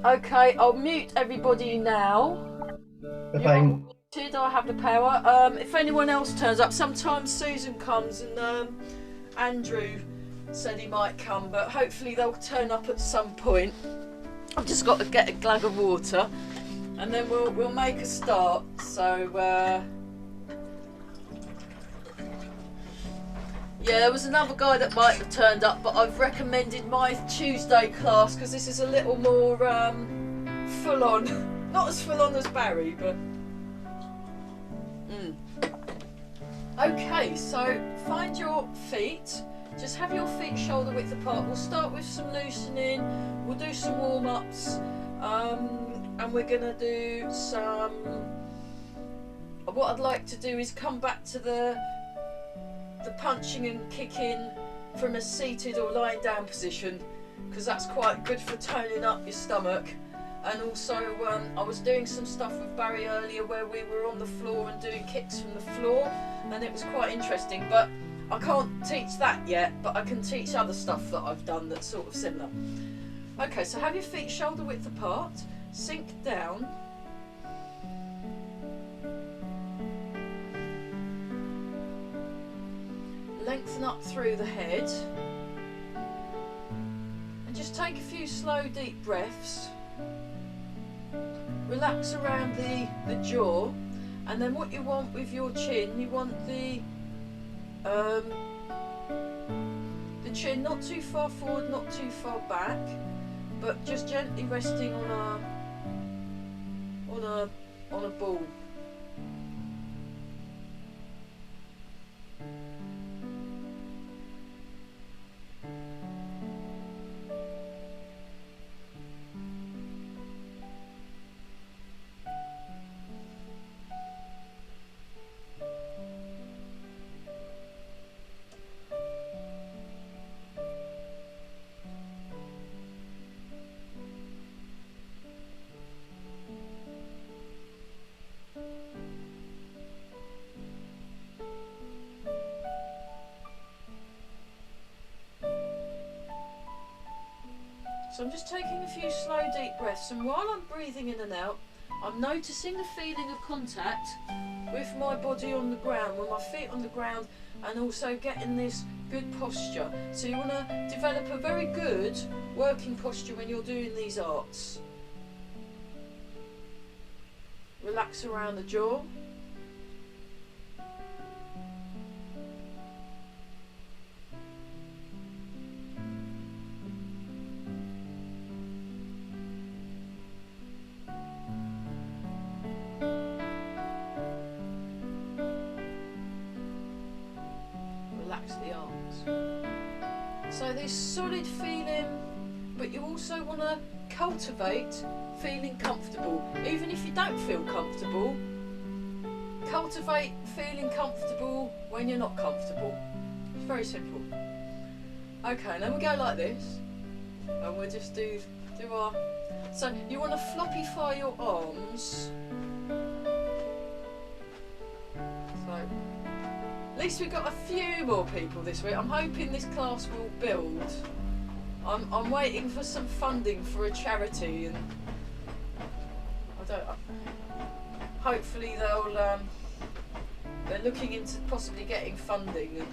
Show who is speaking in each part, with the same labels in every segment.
Speaker 1: Okay, I'll mute everybody now. You're all muted, I have the power. If anyone else turns up, sometimes Susan comes and Andrew said he might come, but hopefully they'll turn up at some point. I've just got to get a glug of water and then we'll make a start. So yeah, there was another guy that might have turned up, but I've recommended my Tuesday class because this is a little more full on. Not as full on as Barry, but okay, so find your feet. Just have your feet shoulder width apart. We'll start with some loosening. We'll do some warm-ups, and we're gonna do some. What I'd like to do is come back to the punching and kicking from a seated or lying down position, because that's quite good for toning up your stomach. And also I was doing some stuff with Barry earlier where we were on the floor and doing kicks from the floor, and it was quite interesting, but I can't teach that yet, but I can teach other stuff that I've done that's sort of similar. Okay, so have your feet shoulder width apart, sink down. Lengthen up through the head and just take a few slow deep breaths. Relax around the jaw, and then what you want with your chin, you want the chin not too far forward, not too far back, but just gently resting on a ball. So I'm just taking a few slow deep breaths, and while I'm breathing in and out, I'm noticing the feeling of contact with my body on the ground, with my feet on the ground, and also getting this good posture. So you want to develop a very good working posture when you're doing these arts. Relax around the jaw. The arms. So this solid feeling, but you also want to cultivate feeling comfortable. Even if you don't feel comfortable, cultivate feeling comfortable when you're not comfortable. It's very simple. Okay, then we go like this, and we'll just do our. So you want to floppify your arms. So. At least we've got a few more people this week. I'm hoping this class will build. I'm waiting for some funding for a charity, and hopefully they're looking into possibly getting funding and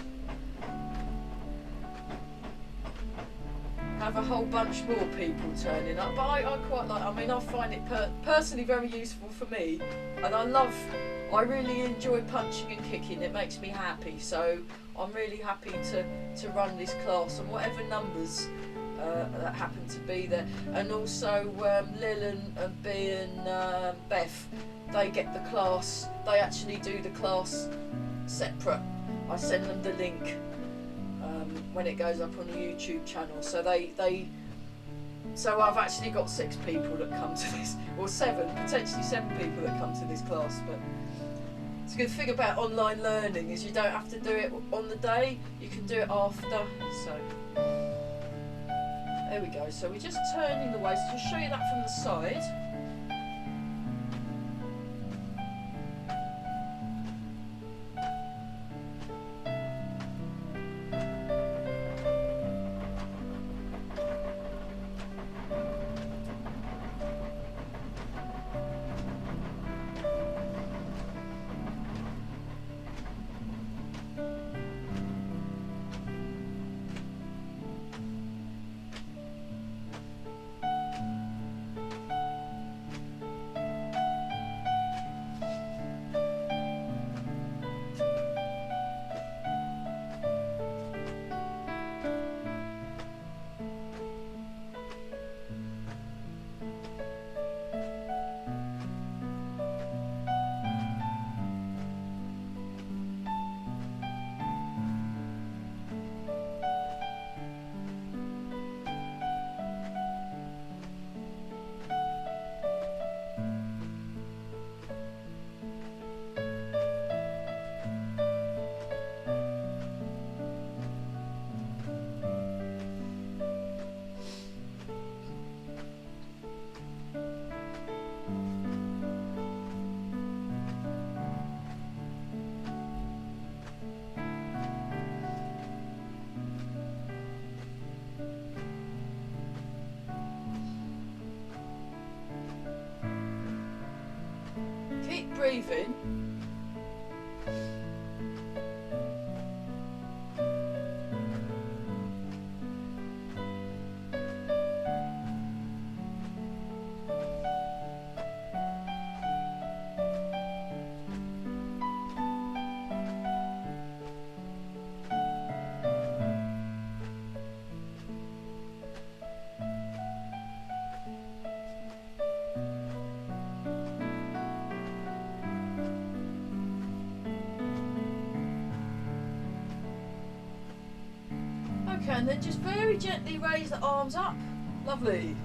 Speaker 1: have a whole bunch more people turning up. But I quite like. I mean, I find it personally very useful for me, and I really enjoy punching and kicking. It makes me happy, so I'm really happy to run this class on whatever numbers that happen to be there. And also Lil and B and Beth, they get the class. They actually do the class separate. I send them the link when it goes up on the YouTube channel. So so I've actually got 6 people that come to this, or 7, potentially 7 people that come to this class. But it's a good thing about online learning is you don't have to do it on the day, you can do it after. So there we go. So we're just turning the waist. I'll show you that from the side. breathing. Okay, and then just very gently raise the arms up. Lovely.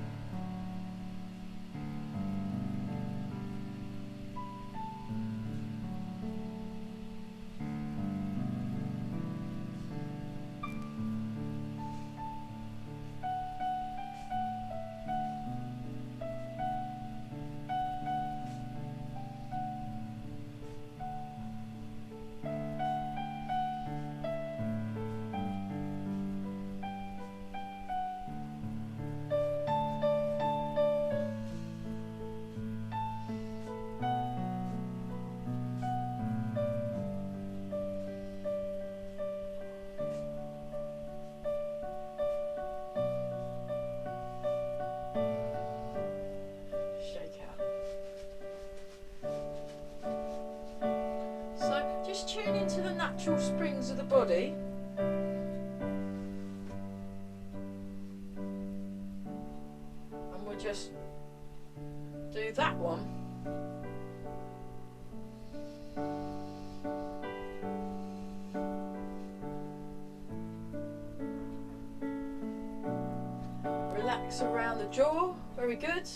Speaker 1: Tune into the natural springs of the body. And we'll just do that one. Relax around the jaw, very good.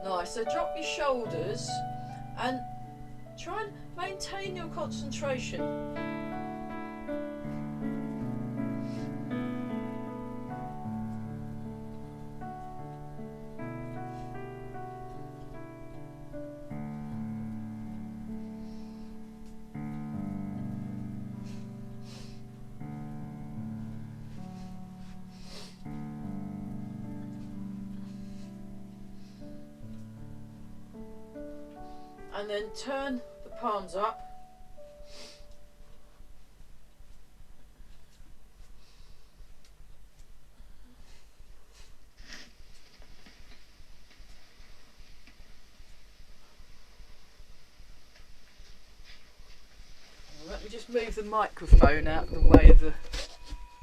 Speaker 1: Nice, so drop your shoulders and try and maintain your concentration. And then turn the palms up. Let me just move the microphone out of the way of the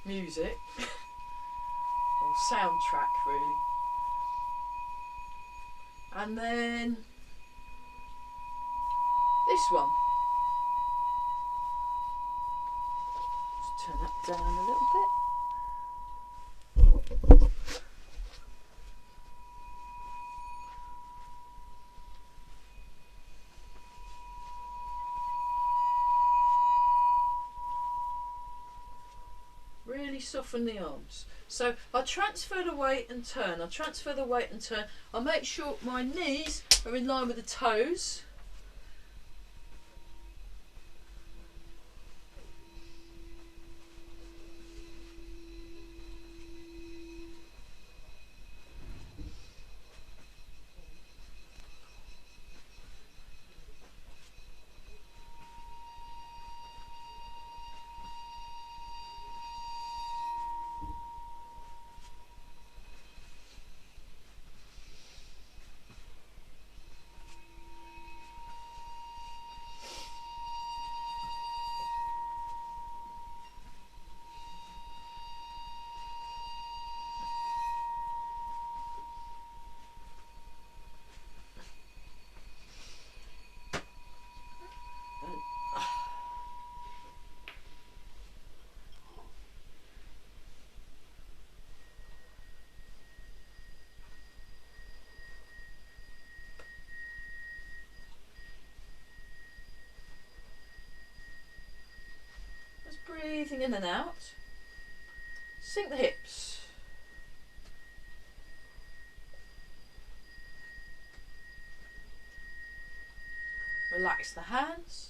Speaker 1: music. Or soundtrack, really. And then this one. Just turn that down a little bit. Really soften the arms. So I transfer the weight and turn. I transfer the weight and turn. I make sure my knees are in line with the toes. Breathing in and out. Sink the hips. Relax the hands.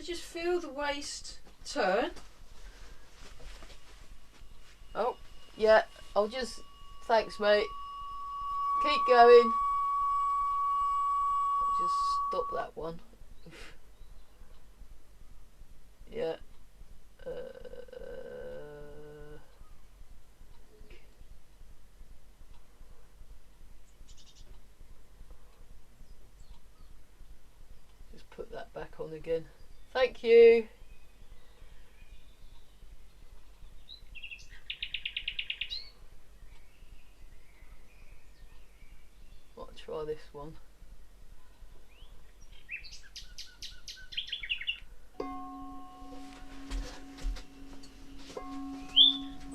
Speaker 1: just feel the waist turn. Oh, yeah, I'll just, thanks mate. Keep going. I'll just stop that one. Yeah. Just put that back on again. Thank you. I'll try this one.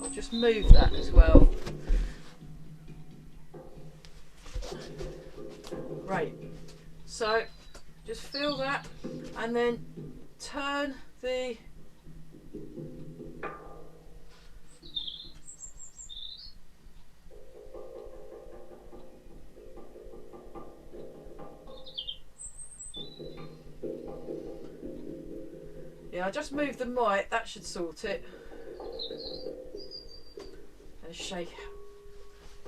Speaker 1: I'll just move that as well. Right, so just feel that and then turn the I just moved the mic, that should sort it. And shake.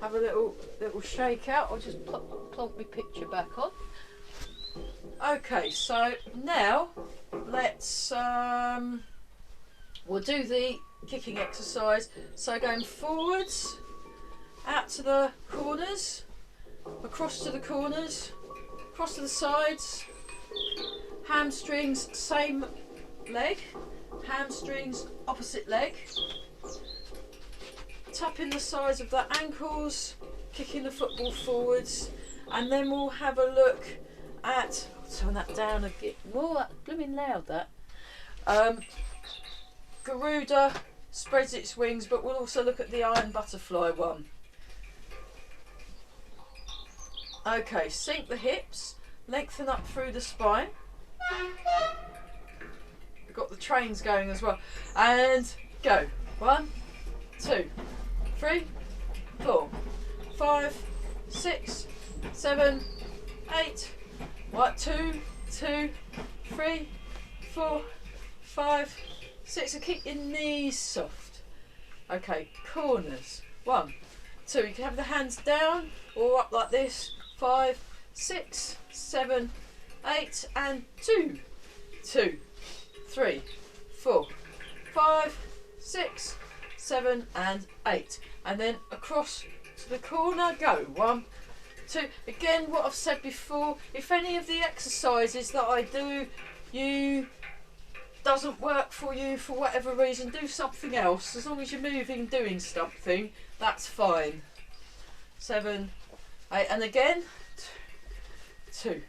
Speaker 1: Have a little shake out. I'll just plonk my picture back on. Okay, so now let's we'll do the kicking exercise. So going forwards, out to the corners, across to the corners, across to the sides, hamstrings, same leg, hamstrings, opposite leg, tapping the sides of the ankles, kicking the football forwards, and then we'll have a look at, turn that down a bit more, that's blooming loud that. Garuda spreads its wings, but we'll also look at the iron butterfly one. Okay, sink the hips, lengthen up through the spine. We've got the trains going as well. And go. 1, 2, 3, 4, 5, 6, 7, 8. 1, 2, 2, 3, 4, 5, 6. And keep your knees soft. Okay, corners. 1, 2. You can have the hands down or up like this. 5, 6, 7, 8, and 2, 2, 3, 4, 5, 6, 7, and 8. And then across to the corner, go. 1, 2. Again, what I've said before, if any of the exercises that I do doesn't work for you for whatever reason, do something else. As long as you're moving, doing something, that's fine. 7, 8, and again, 2,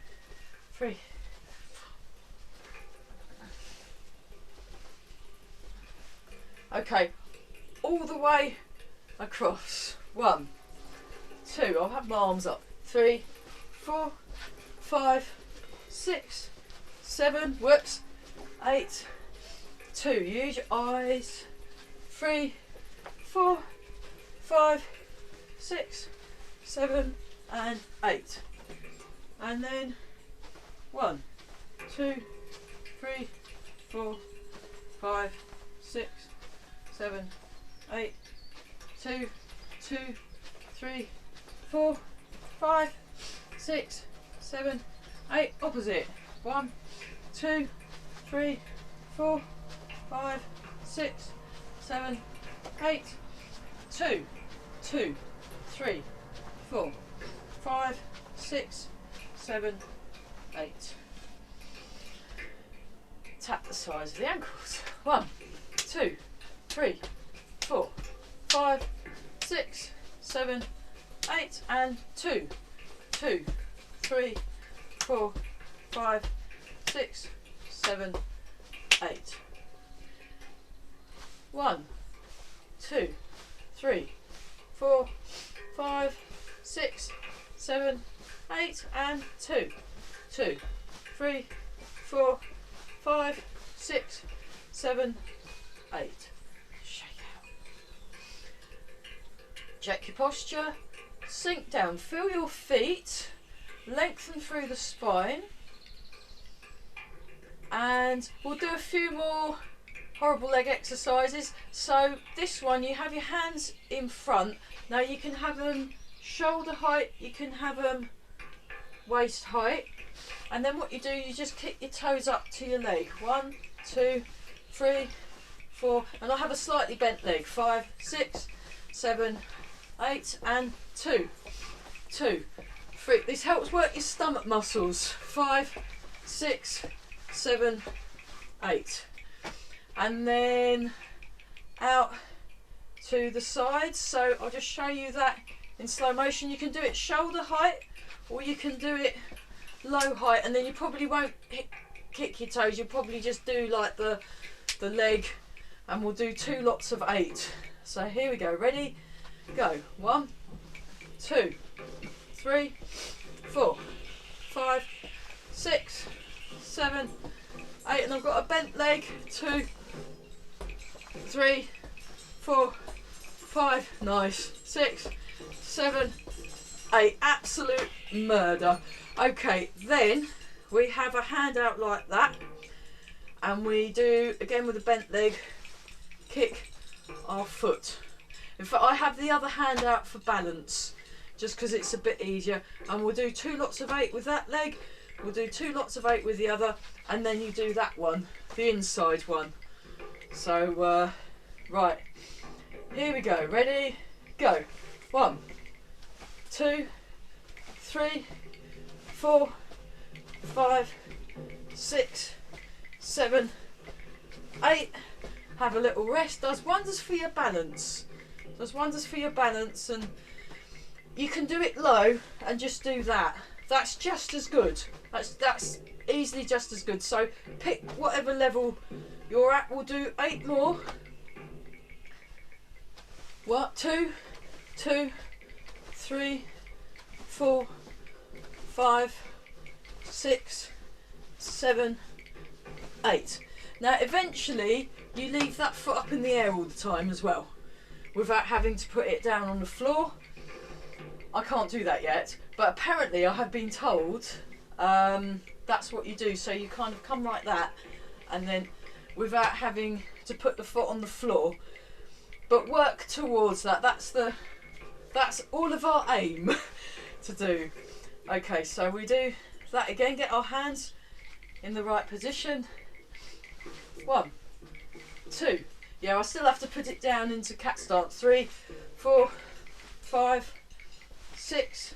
Speaker 1: 3. Okay, all the way across. 1, 2. I'll have my arms up. 3, 4, 5, 6, 7. Whoops. 8. 2. Use your eyes. 3, 4, 5, 6, 7, and 8. And then 1, 2, 3, 4, 5, 6, 7, 8, 2, 2, 3, 4, 5, 6, 7, 8. Opposite. 1, 2, 3, 4, 5, 6, 7, 8. 2, 2, 3, 4, 5, 6, 7, 8. Tap the sides of the ankles. 1, 2, 3, 4, 5, 6, 7, 8, and 2, 2, 3, 4, 5, 6, 7, 8. 1, 2, 3, 4, 5, 6, 7, 8, and 2, 2, 3, 4, 5, 6, 7, 8. Shake out. Check your posture. Sink down. Feel your feet lengthen through the spine And we'll do a few more horrible leg exercises. So this one, you have your hands in front. Now you can have them shoulder height, you can have them waist height, and then what you do, you just kick your toes up to your leg. 1, 2, 3, 4, and I have a slightly bent leg. 5, 6, 7, 8, and 2, 2, 3. This helps work your stomach muscles. 5, 6, 7, 8, and then out to the sides. So I'll just show you that in slow motion. You can do it shoulder height, or you can do it low height, and then you probably won't kick your toes. You'll probably just do like the leg, and we'll do 2 lots of 8. So here we go. Ready? Go. 1, 2, 3, 4, 5, 6, 7, 8, and I've got a bent leg. 2, 3, 4, 5. Nice. 6, 7, 8. Absolute murder. Okay, then we have a hand out like that, and we do again with a bent leg, kick our foot. In fact, I have the other hand out for balance, just because it's a bit easier. And we'll do 2 lots of 8 with that leg, we'll do 2 lots of 8 with the other, and then you do that one, the inside one. So right, here we go. Ready? Go. 1, 2, 3, 4, 5, 6, 7, 8. Have a little rest. Does wonders for your balance. Does wonders for your balance, and you can do it low and just do that. That's just as good. That's easily just as good. So pick whatever level you're at. We'll do 8 more. 1, 2, 2, 3, 4, 5, 6, 7, 8. Now eventually you leave that foot up in the air all the time as well, without having to put it down on the floor. I can't do that yet, but apparently I have been told that's what you do. So you kind of come like that, and then without having to put the foot on the floor, but work towards that. That's all of our aim to do. Okay, so we do that again. Get our hands in the right position. 1, 2. Yeah, I still have to put it down into cat stance. 3, 4, 5, 6,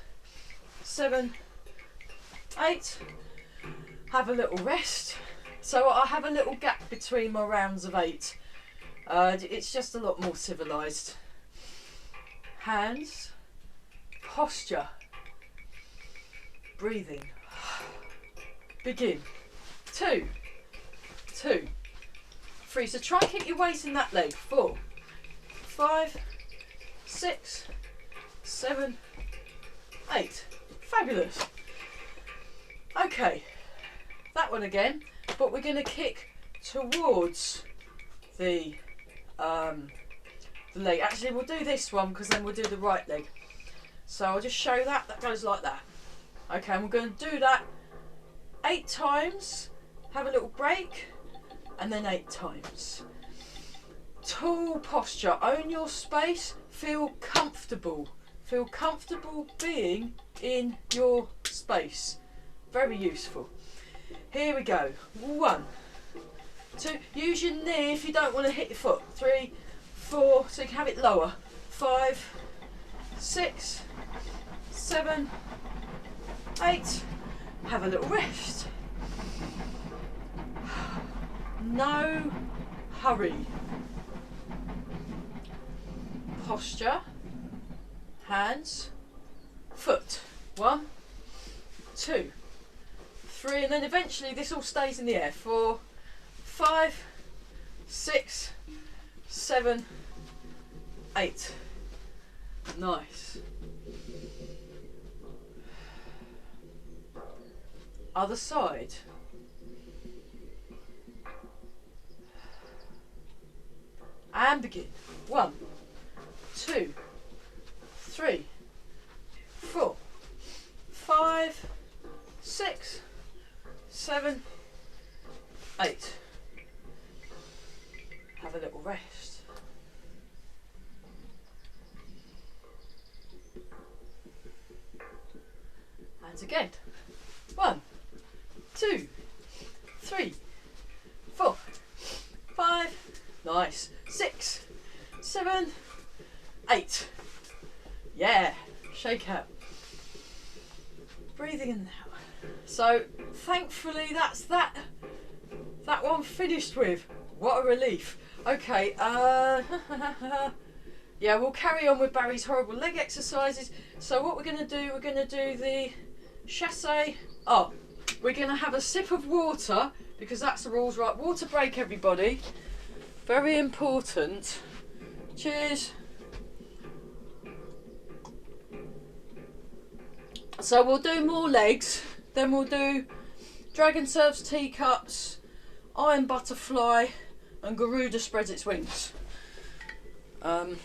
Speaker 1: 7, 8. Have a little rest. So I have a little gap between my rounds of 8. It's just a lot more civilised. Hands, posture, breathing. Begin. 2, 2, 3. So try and keep your weight in that leg. 4, 5, 6, 7, 8. Fabulous. Okay, that one again, but we're going to kick towards the leg. Actually, we'll do this one because then we'll do the right leg. So I'll just show that. That goes like that. Okay, and we're going to do that 8 times. Have a little break, and then 8 times. Tall posture. Own your space. Feel comfortable. Feel comfortable being in your space. Very useful. Here we go. 1, 2. Use your knee if you don't want to hit your foot. 3, 4. So you can have it lower. 5, 6, 7, 8. Have a little rest. No hurry. Posture. Hands. Foot. 1, 2, 3, and then eventually this all stays in the air. 4, 5, 6, 7, 8. Nice. Other side. And begin. 1, 2, 3, 4, 5, 6, 7, And again. 1, 2, 3, 4, 5. Nice. 6, 7, 8. Yeah. Shake out. Breathing in and out. So thankfully that's that one finished with. What a relief. Okay, yeah, we'll carry on with Barry's horrible leg exercises. So what we're going to do, we're going to do the chassé. Oh, we're going to have a sip of water because that's the rules, right? Water break, everybody. Very important. Cheers. So we'll do more legs, then we'll do dragon serves teacups, iron butterfly, and Garuda spreads its wings. And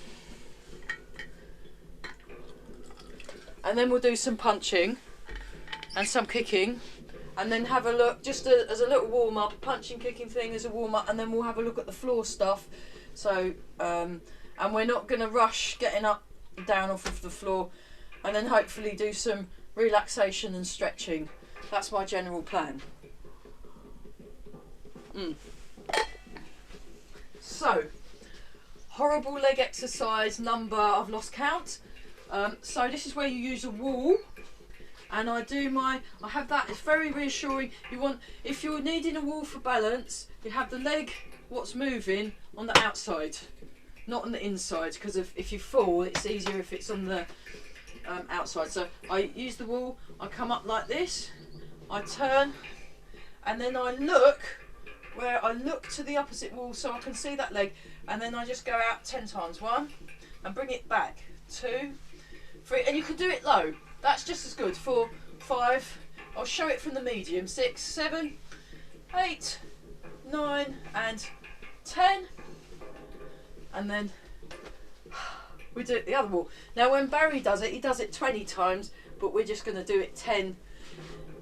Speaker 1: then we'll do some punching and some kicking, and then have a look, just as a little warm up, punching kicking thing as a warm up, and then we'll have a look at the floor stuff. So, and we're not going to rush getting up and down off of the floor, and then hopefully do some relaxation and stretching. That's my general plan. So, horrible leg exercise number, I've lost count. So this is where you use a wall, and I have that. It's very reassuring. If you're needing a wall for balance, you have the leg, what's moving, on the outside, not on the inside, because if you fall, it's easier if it's on the outside. So I use the wall, I come up like this, I turn, and then I look to the opposite wall so I can see that leg, and then I just go out 10 times. 1, and bring it back. 2, 3, and you can do it low. That's just as good. 4, 5, I'll show it from the medium. 6, 7, 8, 9, and 10. And then we do it the other wall. Now when Barry does it, he does it 20 times, but we're just going to do it 10.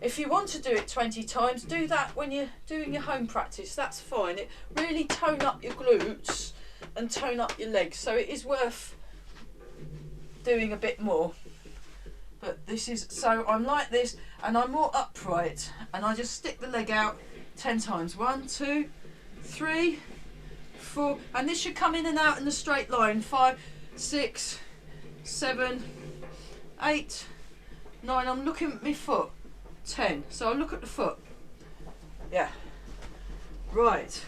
Speaker 1: If you want to do it 20 times, do that when you're doing your home practice. That's fine. It really tone up your glutes and tone up your legs. So it is worth doing a bit more. But this is, so I'm like this, and I'm more upright, and I just stick the leg out 10 times. 1, 2, 3, 4, and this should come in and out in a straight line. 5, 6, 7, 8, 9. I'm looking at my foot. 10. So I'll look at the foot. Yeah. Right.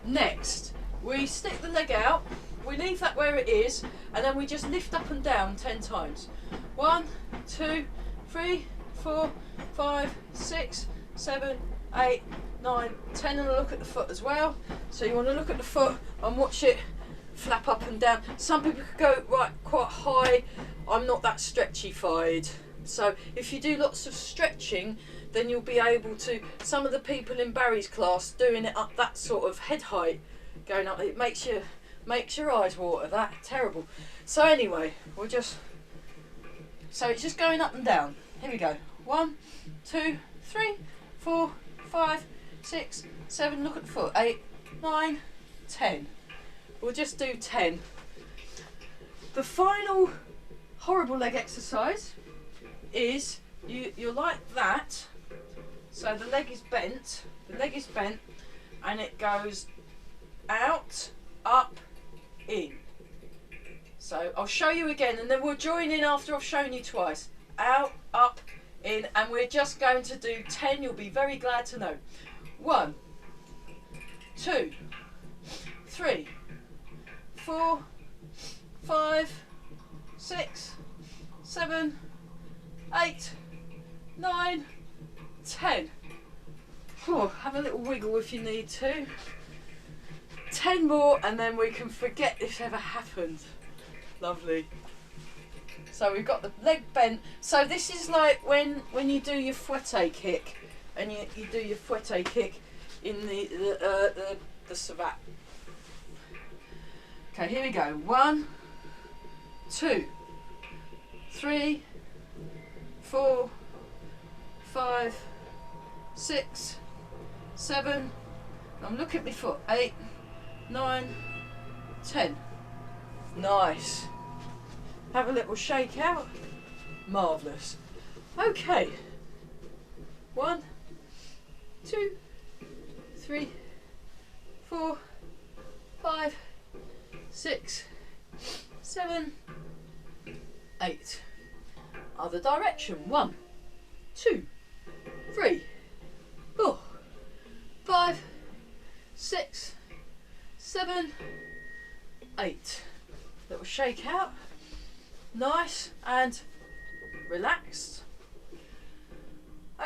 Speaker 1: Next, we stick the leg out. We leave that where it is, and then we just lift up and down 10 times. 1, 2, 3, 4, 5, 6, 7, 8, 9, 10, and a look at the foot as well. So you want to look at the foot and watch it flap up and down. Some people could go right quite high. I'm not that stretchy-fied. So if you do lots of stretching, then you'll be able to, some of the people in Barry's class doing it up that sort of head height, going up, it makes your eyes water. That terrible. So anyway, so it's just going up and down. Here we go. 1, 2, 3, 4, 5, 6, 7, look at the foot. 8, 9, 10. We'll just do 10. The final horrible leg exercise is you're like that, so the leg is bent, and it goes out, up, in. So I'll show you again, and then we'll join in after I've shown you twice. Out, up, in, and we're just going to do 10. You'll be very glad to know. 1, 2, 3, 4, 5, 6, 7, 8, 9, 10. Oh, have a little wiggle if you need to. 10 more, and then we can forget this ever happened. Lovely. So we've got the leg bent. So this is like when you do your fouette kick, and you do your fouette kick in the savate. Okay, here we go. 1, 2, 3, 4, 5, 6, 7. I'm looking at my foot. 8, 9, 10. Nice. Have a little shake out. Marvellous. Okay. 1, 2, 3, 4, 5, 6, 7, 8. Other direction. 1, 2, 3, 4, 5, 6, 7, 8. Little shake out. Nice and relaxed.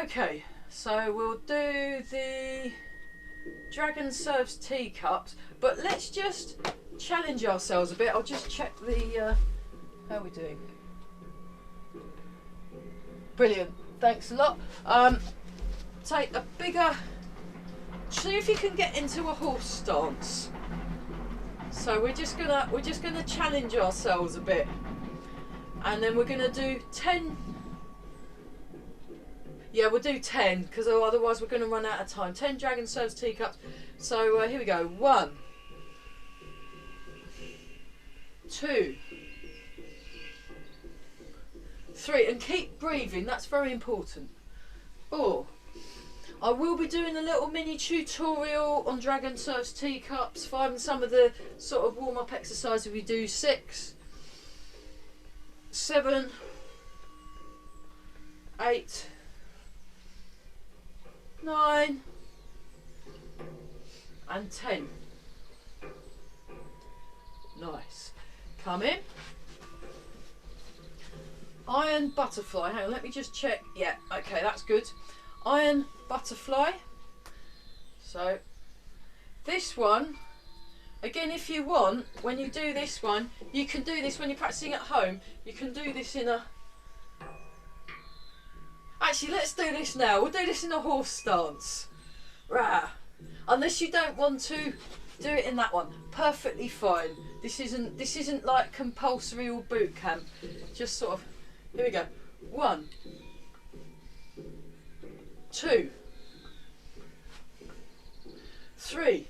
Speaker 1: Okay, so we'll do the Dragon Serves teacups, but let's just challenge ourselves a bit. I'll just check the how are we doing? Brilliant, thanks a lot. Take a bigger, see if you can get into a horse stance. So we're just gonna challenge ourselves a bit, and then we're gonna do 10. Yeah, we'll do 10 because otherwise we're going to run out of time. 10 Dragon Serves teacups. So here we go. 1, 2, 3, and keep breathing. That's very important. 4. I will be doing a little mini tutorial on Dragon Serves teacups, finding some of the sort of warm-up exercises we do. 6, 7, 8, 9 and 10. Nice. Come in. Iron butterfly. Hang on, let me just check. Yeah, okay, that's good. Iron butterfly. So this one, again, if you want, when you do this one, you can do this when you're practicing at home. You can do this in a... Actually, let's do this now. We'll do this in a horse stance. Rah. Unless you don't want to do it in that one. Perfectly fine. This isn't like compulsory or boot camp. Just sort of, here we go. 1, 2, 3,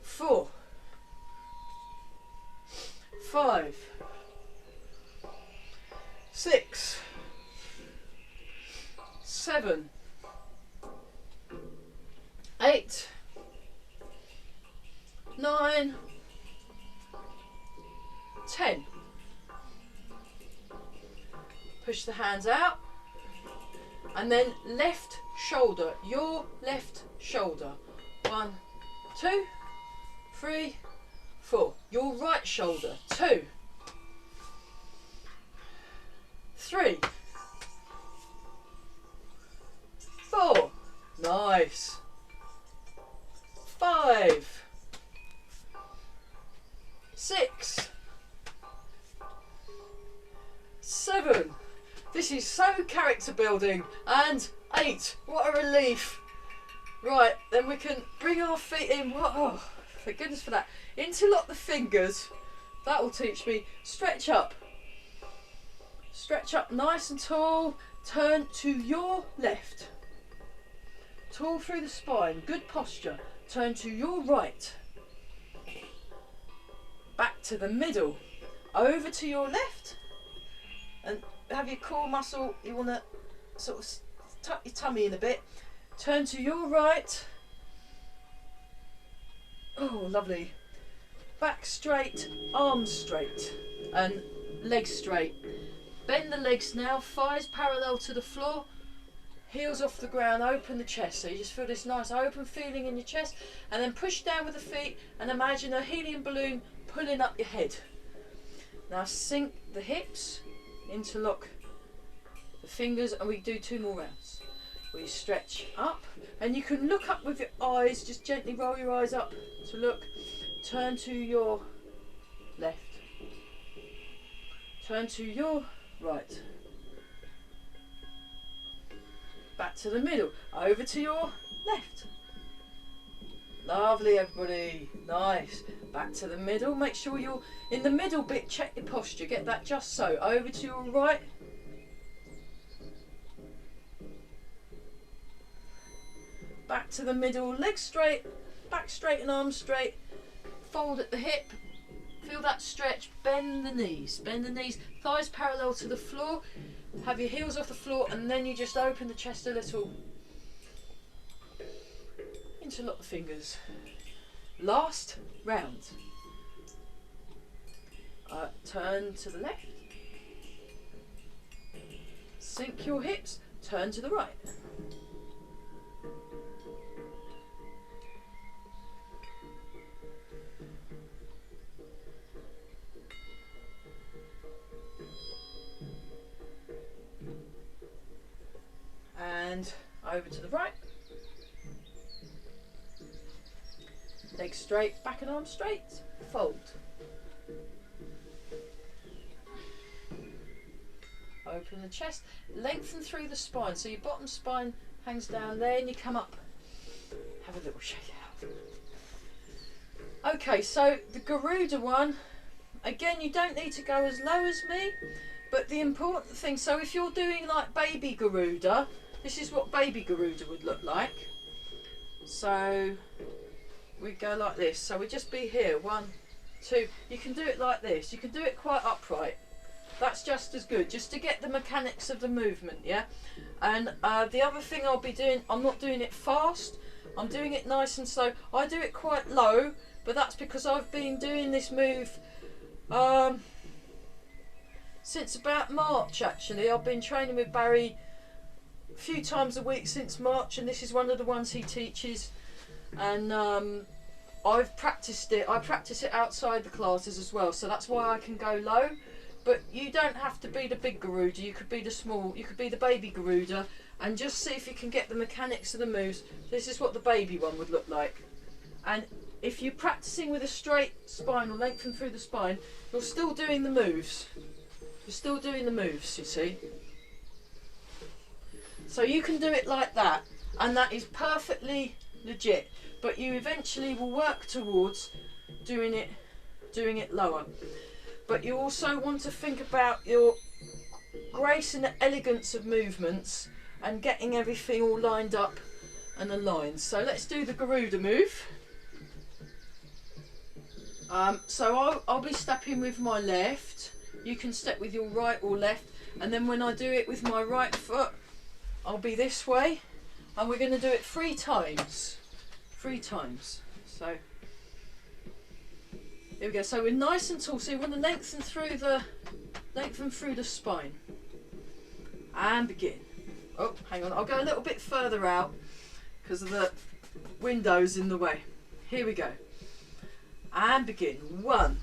Speaker 1: 4, 5, 6, 7, 8, 9, 10. Push the hands out, and then left shoulder, your left shoulder. 1, 2, 3, 4. Your right shoulder. 2, 3, 4. Nice. 5, 6, 7. This is so character building. And 8. What a relief. Right, then we can bring our feet in. Oh, thank goodness for that. Interlock the fingers. That will teach me. Stretch up. Stretch up nice and tall. Turn to your left. Tall through the spine. Good posture. Turn to your right. Back to the middle. Over to your left. And have your core muscle. You want to sort of tuck your tummy in a bit. Turn to your right. Oh, lovely. Back straight, arms straight, and legs straight. Bend the legs now, thighs parallel to the floor, heels off the ground, open the chest. So you just feel this nice open feeling in your chest, and then push down with the feet and imagine a helium balloon pulling up your head. Now sink the hips, interlock the fingers, and we do 2 more rounds. We stretch up, and you can look up with your eyes, just gently roll your eyes up to look. Turn to your left. Turn to your right. Back to the middle. Over to your left. Lovely, everybody. Nice. Back to the middle. Make sure you're in the middle bit. Check your posture. Get that just so. Over to your right. Back to the middle. Legs straight. Back straight and arms straight. Fold at the hip. Feel that stretch, bend the knees, thighs parallel to the floor, have your heels off the floor, and then you just open the chest a little, interlock the fingers. Last round. Turn to the left, sink your hips, turn to the right. And over to the right. Legs straight, back and arms straight, fold. Open the chest, lengthen through the spine, so your bottom spine hangs down there and you come up. Have a little shake out. Okay, so the Garuda one, again, you don't need to go as low as me, but the important thing, so if you're doing like baby Garuda, this is what baby Garuda would look like. So we go like this, so we just be here, 1, 2, you can do it like this, you can do it quite upright. That's just as good, just to get the mechanics of the movement, yeah? And the other thing I'll be doing, I'm not doing it fast, I'm doing it nice and slow. I do it quite low, but that's because I've been doing this move since about March, actually. I've been training with Barry a few times a week since March, and this is one of the ones he teaches. And I've practiced it. I practice it outside the classes as well, so that's why I can go low. But you don't have to be the big Garuda, you could be the small, you could be the baby Garuda, and just see if you can get the mechanics of the moves. This is what the baby one would look like. And if you're practicing with a straight spine or lengthen through the spine, you're still doing the moves. You're still doing the moves, you see. So you can do it like that, and that is perfectly legit. But you eventually will work towards doing it lower. But you also want to think about your grace and the elegance of movements and getting everything all lined up and aligned. So let's do the Garuda move. So I'll be stepping with my left. You can step with your right or left. And then when I do it with my right foot, I'll be this way. And we're going to do it 3 times. 3 times. So here we go. So we're nice and tall. So you want to lengthen through the spine. And begin. Oh, hang on. I'll go a little bit further out because of the windows in the way. Here we go. And begin. 1,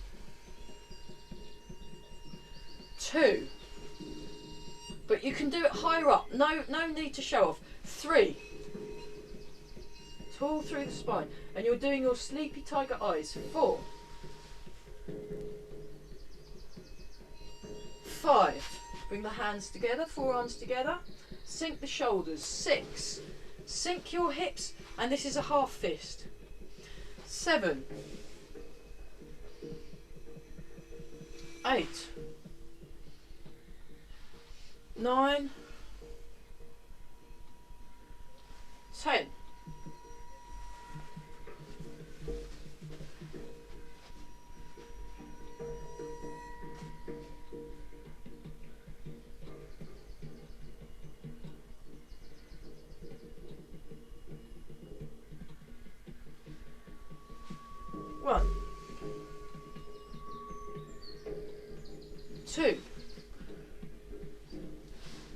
Speaker 1: 2. But you can do it higher up. No need to show off. 3. Tall through the spine. And you're doing your sleepy tiger eyes. 4. 5. Bring the hands together, forearms together. Sink the shoulders. 6. Sink your hips, and this is a half fist. 7. 8. 9. 10. 1, 2,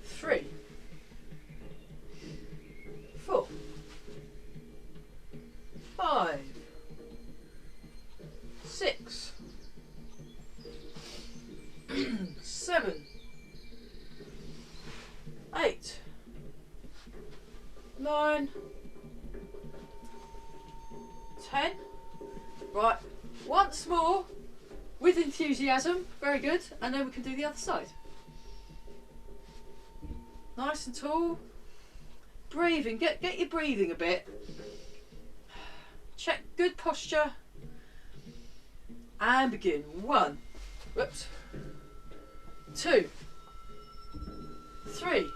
Speaker 1: 3, 4, 5, 6, 7, 8, 9, 10. Right, once more with enthusiasm, very good, and then we can do the other side. Nice and tall. Breathing, get your breathing a bit. Check good posture. And begin. 1, whoops, 2, 3,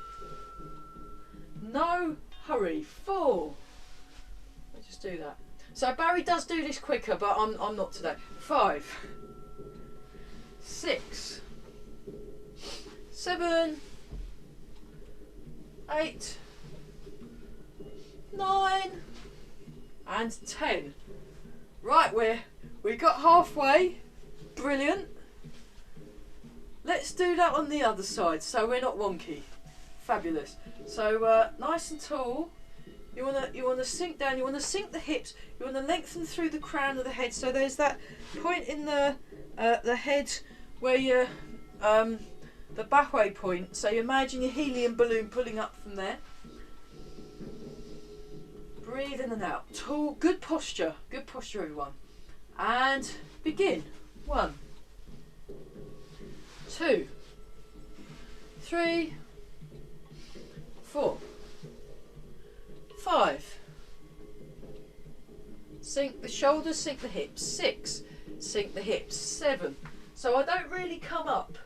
Speaker 1: no hurry, 4. Let's just do that. So Barry does do this quicker, but I'm not today. 5, 6, 7, 8, 9 and 10. Right, we got halfway. Brilliant. Let's do that on the other side so we're not wonky. Fabulous. So nice and tall. You wanna sink down. You wanna sink the hips. You wanna lengthen through the crown of the head. So there's that point in the head where you the backway point. So you imagine your helium balloon pulling up from there. Breathe in and out. Tall. Good posture. Good posture, everyone. And begin. 1, 2, 3, 4, 5. Sink the shoulders, sink the hips. 6, sink the hips. 7. So I don't really come up.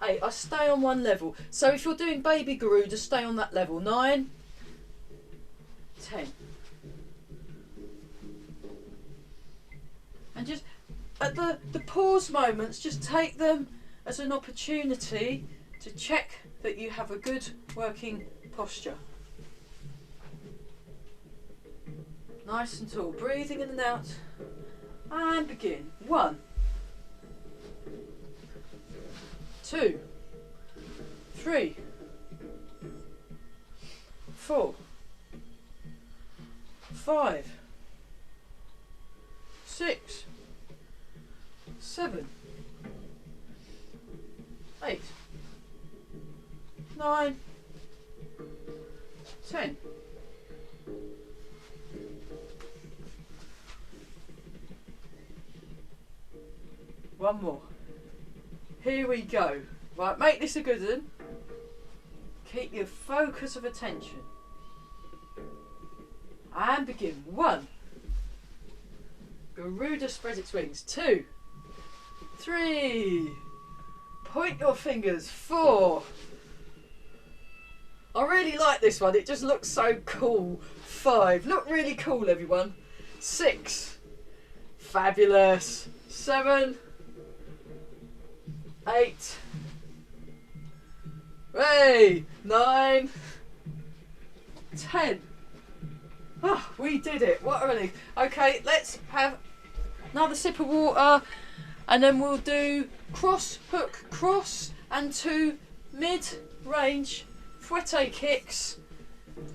Speaker 1: 8, I stay on one level. So if you're doing baby Garuda, stay on that level. 9, 10. And just at the pause moments, just take them as an opportunity to check that you have a good working posture. Nice and tall, breathing in and out, and begin. 1, 2, 3, 4, 5, 6, 7, 8, 9, 10. One more. Here we go. Right, make this a good one. Keep your focus of attention. And begin. 1. Garuda spreads its wings. 2, 3. Point your fingers. 4. I really like this one. It just looks so cool. 5. Look really cool, everyone. 6. Fabulous. 7. 8. Hey, 9. 10. Oh, we did it. What a relief. Okay, let's have another sip of water and then we'll do cross, hook, cross and 2 mid-range fouette kicks.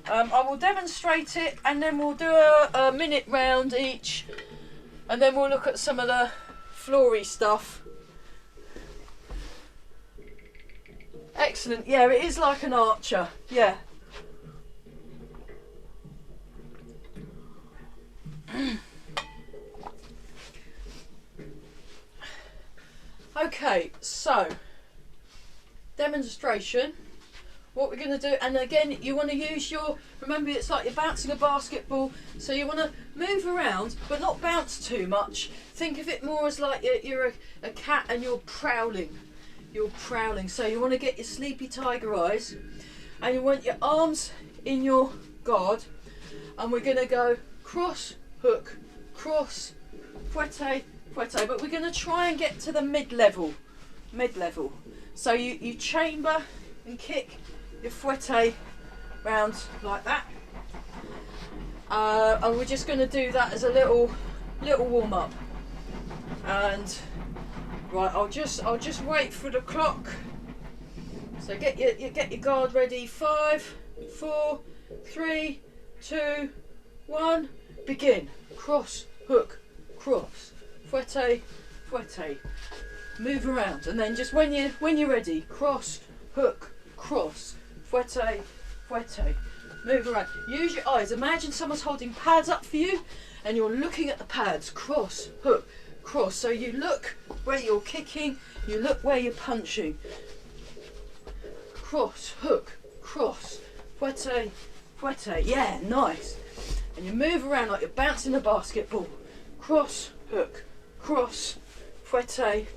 Speaker 1: I will demonstrate it and then we'll do a minute round each and then we'll look at some of the floory stuff. Excellent. Yeah, it is like an archer. Yeah. Okay, so demonstration. What we're going to do, and again, you want to use your, remember it's like you're bouncing a basketball, so you want to move around, but not bounce too much. Think of it more as like you're a cat and you're prowling. You're prowling, so you want to get your sleepy tiger eyes, and you want your arms in your guard, and we're going to go cross, hook, cross, fouette, fouette, but we're going to try and get to the mid-level. So you chamber and kick your fouette round like that, and we're just going to do that as a little warm-up. And right, I'll just wait for the clock. So get your guard ready. 5, 4, 3, 2, 1. Begin. Cross, hook, cross, fouette, fouette. Move around, and then just when you're ready, cross, hook, cross, fouette, fouette. Move around. Use your eyes. Imagine someone's holding pads up for you, and you're looking at the pads. Cross, hook, cross. So you look where you're kicking, you look where you're punching. Cross, hook, cross, fouette, fouette. Yeah, nice. And you move around like you're bouncing a basketball. Cross, hook, cross, fouette,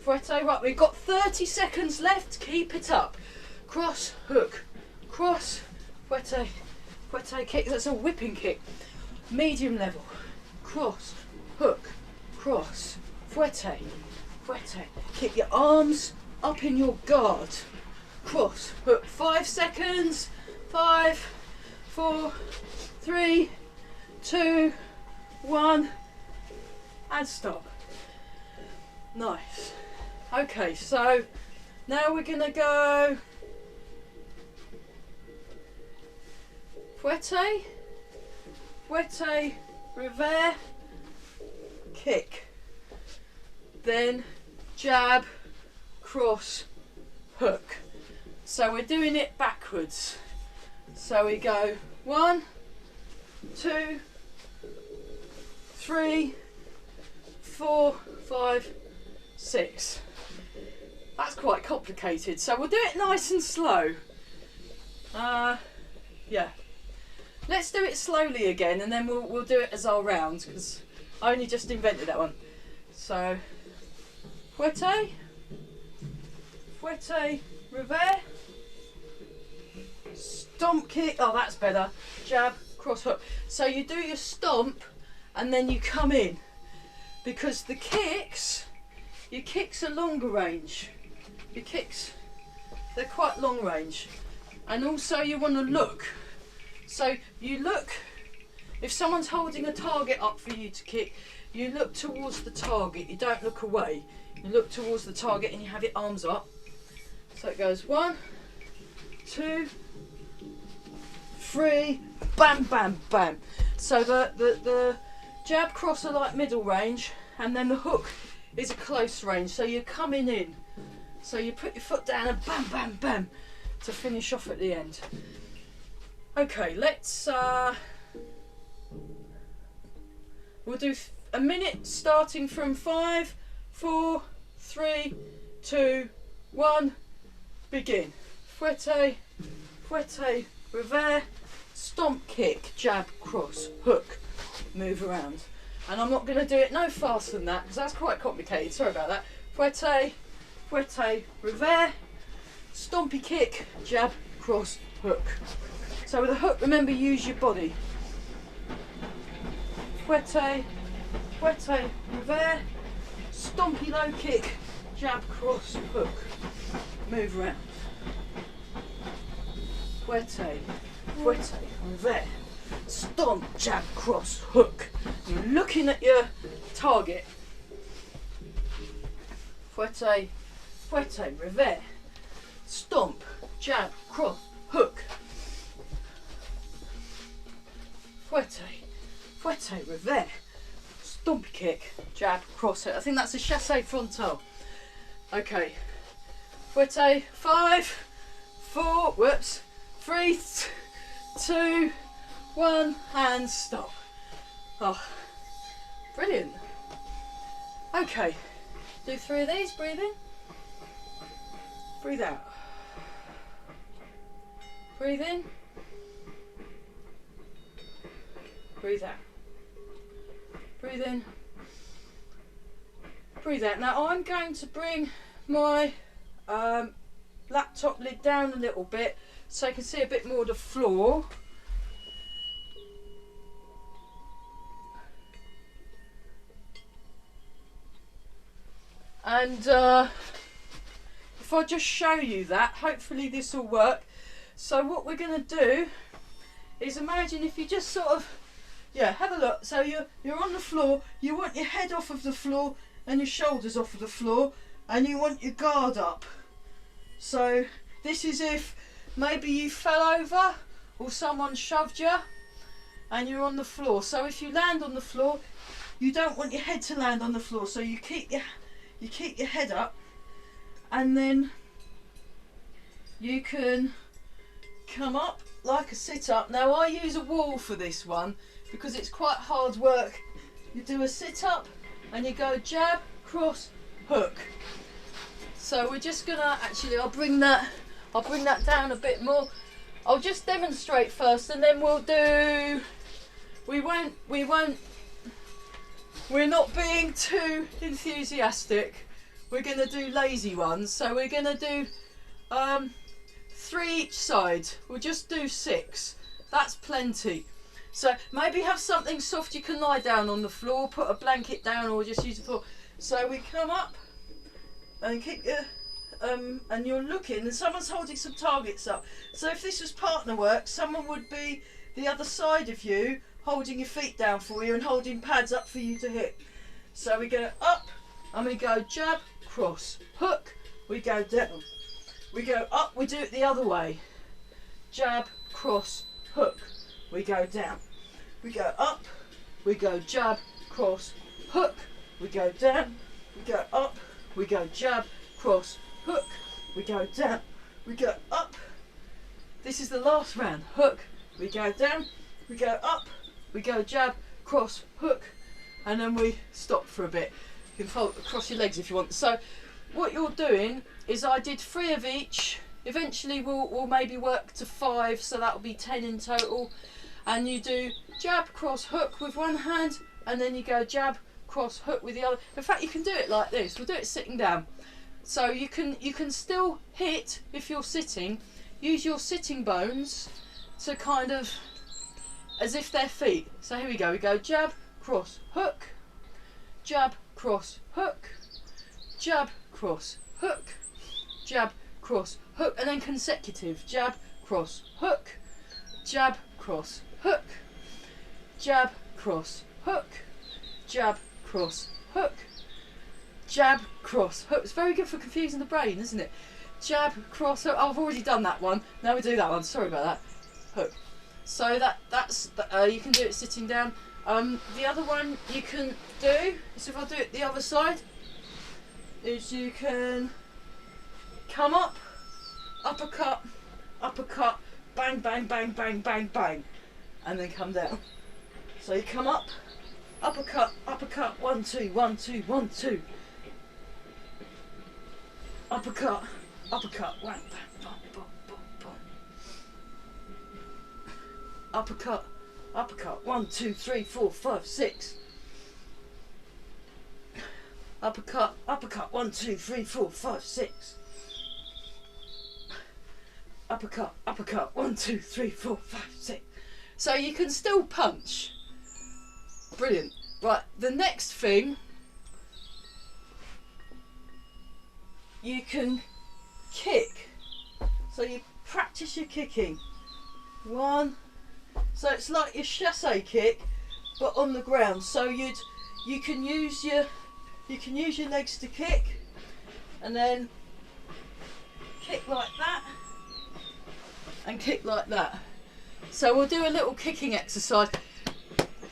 Speaker 1: fouette. Right, we've got 30 seconds left. Keep it up. Cross, hook, cross, fouette, fouette. Kick. That's a whipping kick. Medium level. Cross, hook, cross, fouette, Fouette. Keep your arms up in your guard. Cross, hook. 5 seconds. 5, 4, 3, 2, 1, and stop. Nice. Okay, so now we're gonna go fouette, fouette, revers, kick, then jab, cross, hook. So we're doing it backwards. So we go 1, 2, 3, 4, 5, 6. That's quite complicated, so we'll do it nice and slow. Yeah. Let's do it slowly again, and then we'll do it as our round, because I only just invented that one. So, fouette, fouette, revers, stomp kick. Oh, that's better. Jab, cross hook. So you do your stomp, and then you come in, because the kicks, your kicks are longer range. Your kicks, they're quite long range. And also you want to look. So you look, if someone's holding a target up for you to kick, you look towards the target. You don't look away. You look towards the target and you have your arms up. So it goes 1, 2, 3, bam, bam, bam. So the jab, cross are like middle range, and then the hook is a close range. So you're coming in. So you put your foot down and bam, bam, bam to finish off at the end. Okay, let's we'll do a minute starting from 5, 4, 3, 2, 1, begin. Fouette, fouette, revers, stomp kick, jab, cross, hook, move around. And I'm not going to do it no faster than that, because that's quite complicated, sorry about that. Fouette, fouette, revers, stompy kick, jab, cross, hook. So with a hook, remember, use your body. Fouette, fouette, revers, stompy low kick, jab, cross, hook. Move around. Fouette, fouette, revers, stomp, jab, cross, hook. You're looking at your target. Fouette, fouette, revers, stomp, jab, cross, hook. Fouette, fouette, revers, stompy kick, jab, cross it. I think that's a chassé frontal. Okay. Fouette, 5, 4, whoops, 3, 2, 1, and stop. Oh, brilliant. Okay, do 3 of these, breathe in, breathe out. Breathe in, breathe out. Breathe in, breathe out. Now I'm going to bring my laptop lid down a little bit so you can see a bit more of the floor. And if I just show you that, hopefully this will work. So what we're going to do is, imagine if you just sort of, yeah, have a look. So you're on the floor, you want your head off of the floor and your shoulders off of the floor, and you want your guard up. So this is if maybe you fell over or someone shoved you and you're on the floor. So if you land on the floor, you don't want your head to land on the floor, so you keep your head up, and then you can come up like a sit-up. Now I use a wall for this one because it's quite hard work. You do a sit-up and you go jab, cross, hook. So we're just gonna, actually I'll bring that down a bit more. I'll just demonstrate first, and then we'll do, we're not being too enthusiastic. We're going to do lazy ones. So we're going to do 3 each side. We'll just do 6. That's plenty. So maybe have something soft you can lie down on the floor, put a blanket down, or just use the floor. So we come up and keep your and you're looking, and someone's holding some targets up. So if this was partner work, someone would be the other side of you, holding your feet down for you and holding pads up for you to hit. So we go up, and we go jab, cross, hook, we go down. We go up, we do it the other way. Jab, cross, hook, we go down. We go up, we go jab, cross, hook, we go down. We go up, we go jab, cross, hook, we go down. We go up. This is the last round. Hook, we go down, we go up, we go jab, cross, hook, and then we stop for a bit. You can fold across your legs if you want. So what you're doing is I did 3 of each. Eventually we'll maybe work to 5, so that'll be 10 in total. And you do jab, cross, hook with one hand, and then you go jab, cross, hook with the other. In fact, you can do it like this. We'll do it sitting down. So you can still hit if you're sitting. Use your sitting bones to kind of, as if they're feet. So here we go. We go jab, cross, hook, jab, cross, hook, jab, cross, hook, jab, cross, hook, and then consecutive. Jab, cross, hook, jab, cross, hook, jab, cross, hook, jab, cross, hook, jab, cross, hook. It's very good for confusing the brain, isn't it? Jab, cross, hook. Oh, I've already done that one. Now we do that one. Sorry about that. Hook. So that's you can do it sitting down. The other one you can do is, if I do it the other side, is you can come up, uppercut, uppercut, bang, bang, bang, bang, bang, bang, and then come down. So you come up, uppercut, uppercut, 1, 2, 1, 2, 1, 2. Uppercut, uppercut, whang, bang, bum, bum, bum, bum. Uppercut, uppercut, 1, 2, 3, 4, 5, 6. Uppercut, uppercut, 1, 2, 3, 4, 5, 6. Uppercut, uppercut, 1, 2, 3, 4, 5, 6. So you can still punch. Brilliant. Right, the next thing, you can kick. So you practice your kicking. 1. So it's like your chassé kick, but on the ground. So you can use your legs to kick, and then kick like that, and kick like that. So we'll do a little kicking exercise.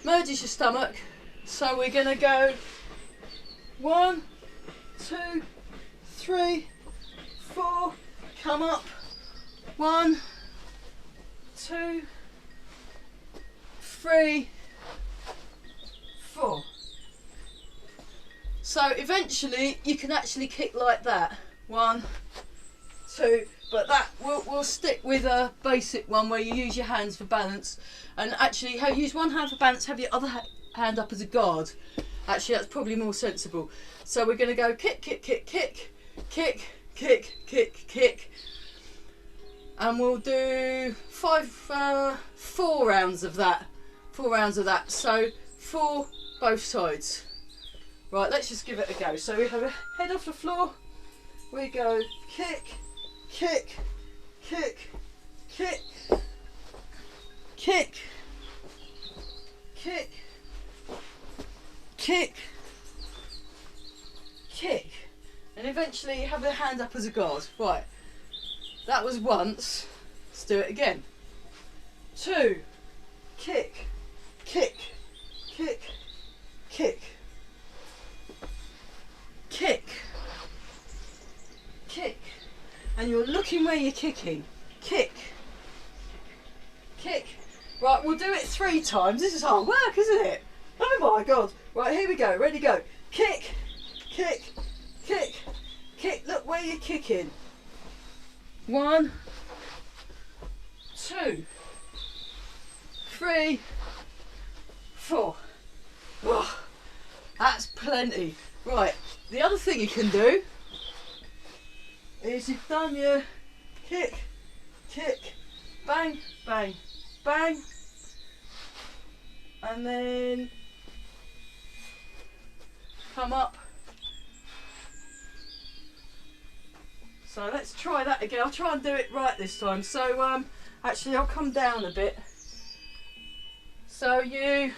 Speaker 1: Merges your stomach. So we're gonna go 1, 2, 3, 4. Come up. 1, 2, 3, 4. So eventually you can actually kick like that. 1, 2. But that we'll stick with a basic one where you use your hands for balance, and actually use one hand for balance, have your other hand up as a guard. Actually, that's probably more sensible. So we're going to go kick, kick, kick, kick, kick, kick, kick, kick, and we'll do 4 rounds of that. 4 rounds of that. So 4 both sides. Right, let's just give it a go. So we have a head off the floor. We go kick, kick, kick, kick, kick, kick, kick, kick, and eventually you have a hand up as a guard. Right, that was once. Let's do it again. 2, kick, kick, kick, kick, kick, kick. And you're looking where you're kicking. Kick, kick. Right, we'll do it 3 times. This is hard work, isn't it? Oh my God. Right, here we go. Ready, go. Kick, kick, kick, kick. Look where you're kicking. 1, 2, 3, 4. Oh, that's plenty. Right, the other thing you can do is you've done your kick, kick, bang, bang, bang, and then come up, So let's try that again. I'll try and do it right this time. So actually I'll come down a bit. So you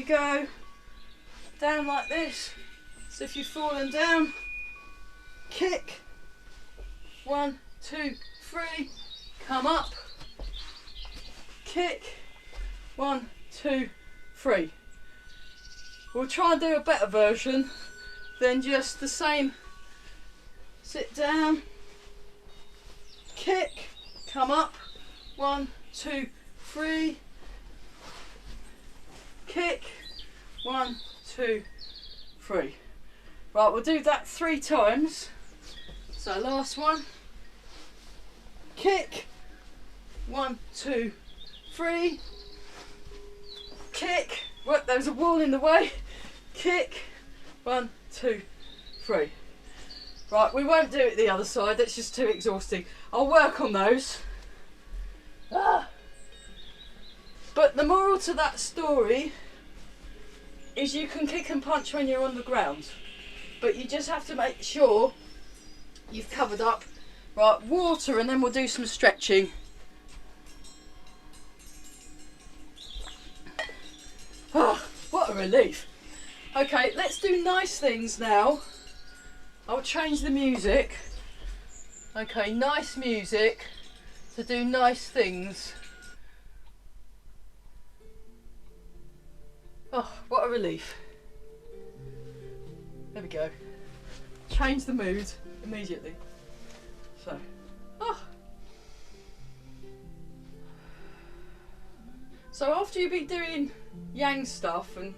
Speaker 1: go down like this. So if you've fallen down, kick, 1, 2, 3, come up, kick, 1, 2, 3. We'll try and do a better version than just the same. Sit down, kick, come up, 1, 2, 3, kick, 1, 2, 3. Right, we'll do that 3 times. So last one, kick, 1, 2, 3, kick. What? There's a wall in the way. Kick, 1, 2, 3. Right, we won't do it the other side. That's just too exhausting. I'll work on those. But the moral to that story is you can kick and punch when you're on the ground, but you just have to make sure you've covered up. Right, water, and then we'll do some stretching. Oh, what a relief. Okay, let's do nice things now. I'll change the music. Okay, nice music to do nice things. Oh, what a relief. There we go. Change the mood immediately. So, So after you've been doing yang stuff, and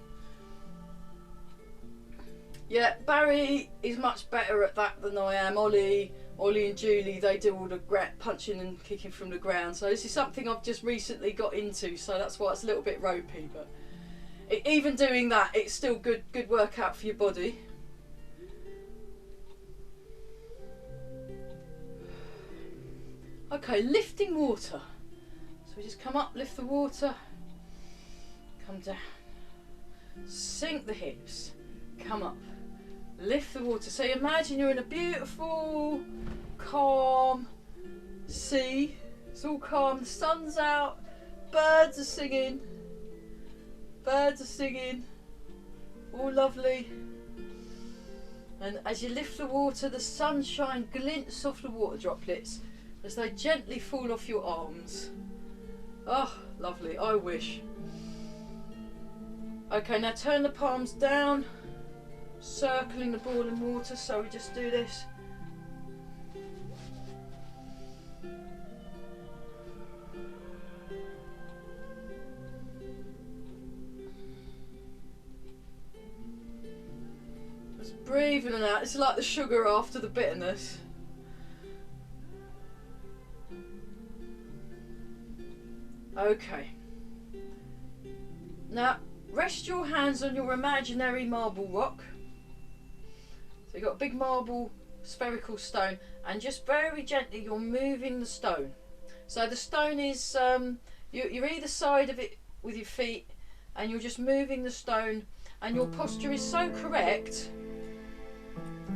Speaker 1: yeah, Barry is much better at that than I am. Ollie and Julie, they do all the punching and kicking from the ground. So this is something I've just recently got into, so that's why it's a little bit ropey, but even doing that, it's still good workout for your body. Okay, lifting water. So we just come up, lift the water, come down, sink the hips, come up, lift the water. So you imagine you're in a beautiful, calm sea. It's all calm, the sun's out, birds are singing, all lovely. And as you lift the water, the sunshine glints off the water droplets as they gently fall off your arms. Oh, lovely, I wish. Okay, now turn the palms down, circling the ball in water, so we just do this. Just breathe in and out. It's like the sugar after the bitterness. Okay. Now, rest your hands on your imaginary marble rock. So you've got a big marble spherical stone, and just very gently you're moving the stone. So the stone is, you're either side of it with your feet, and you're just moving the stone, and your posture is so correct.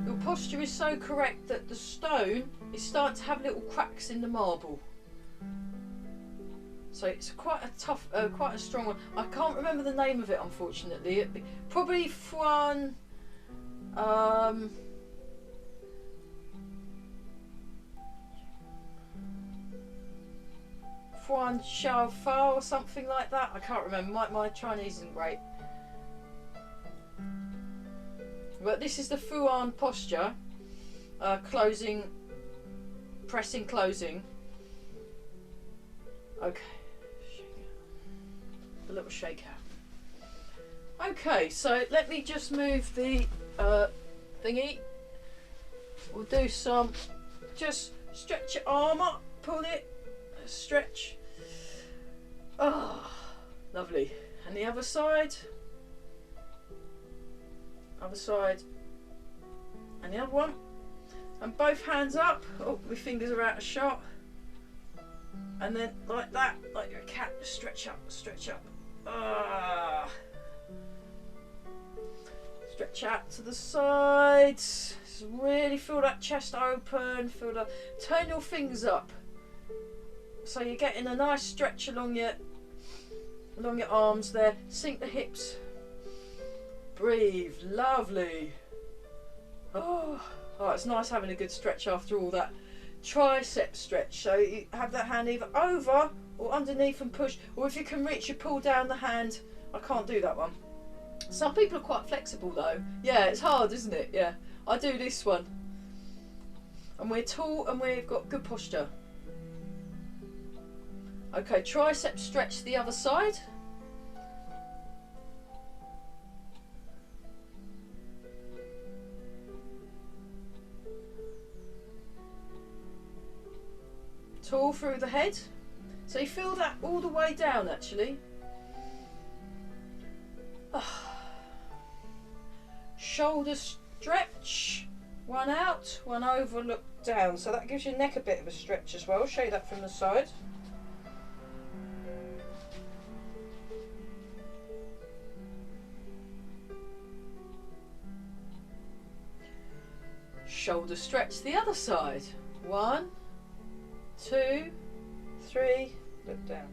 Speaker 1: Your posture is so correct that the stone is starting to have little cracks in the marble. So it's quite a tough, quite a strong one. I can't remember the name of it, unfortunately. It'd be probably Fuan Xiao Fa or something like that. I can't remember. My Chinese isn't great. But this is the Fuan posture. Closing, pressing, closing. Okay. A little shake out. Okay, so let me just move the thingy. We'll do some, just stretch your arm up, pull it, stretch. Oh, lovely. And the other side, and the other one. And both hands up. Oh, my fingers are out of shot. And then like that, like you're a cat, stretch up, stretch up. Stretch out to the sides, Just really feel that chest open, turn your fingers up. So you're getting a nice stretch along your arms there. Sink the hips. Breathe, lovely. Oh, it's nice having a good stretch after all that. Tricep stretch. So you have that hand either over or underneath and push, or if you can reach, you pull down the hand. I can't do that one. Some people are quite flexible though. Yeah, it's hard, isn't it? Yeah, I do this one. And we're tall and we've got good posture. Okay, tricep stretch the other side. Tall through the head. So you feel that all the way down actually. Shoulder stretch. One out, one over, look down. So that gives your neck a bit of a stretch as well. I'll show you that from the side. Shoulder stretch the other side. 1, 2, 3, look down.